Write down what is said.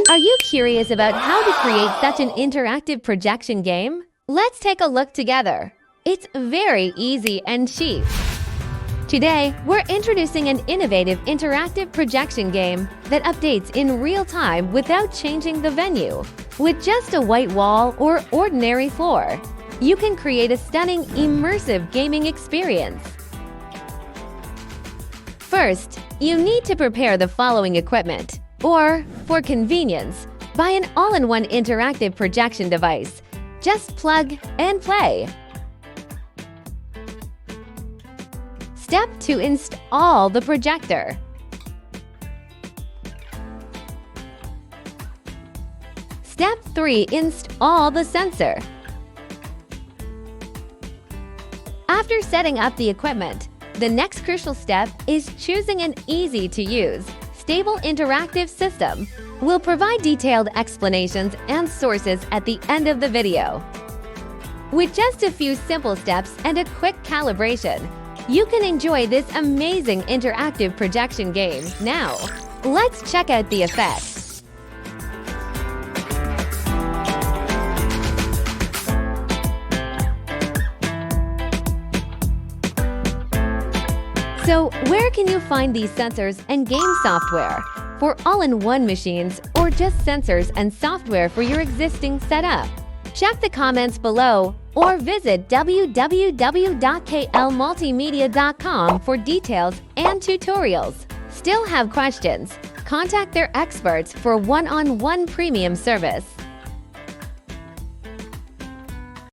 Are you curious about how to create such an interactive projection game? Let's take a look together. It's very easy and cheap. Today, we're introducing an innovative interactive projection game that updates in real time without changing the venue. With just a white wall or ordinary floor, you can create a stunning, immersive gaming experience. First, you need to prepare the following equipment, or, for convenience, buy an all-in-one interactive projection device. Just plug and play. Step 2. Install the projector. Step 3. Install the sensor. After setting up the equipment, the next crucial step is choosing an easy-to-use, stable interactive system. We'll provide detailed explanations and sources at the end of the video. With just a few simple steps and a quick calibration, you can enjoy this amazing interactive projection game. Now, let's check out the effects. So, where can you find these sensors and game software? For all-in-one machines or just sensors and software for your existing setup? Check the comments below or visit www.klmultimedia.com for details and tutorials. Still have questions? Contact their experts for one-on-one premium service.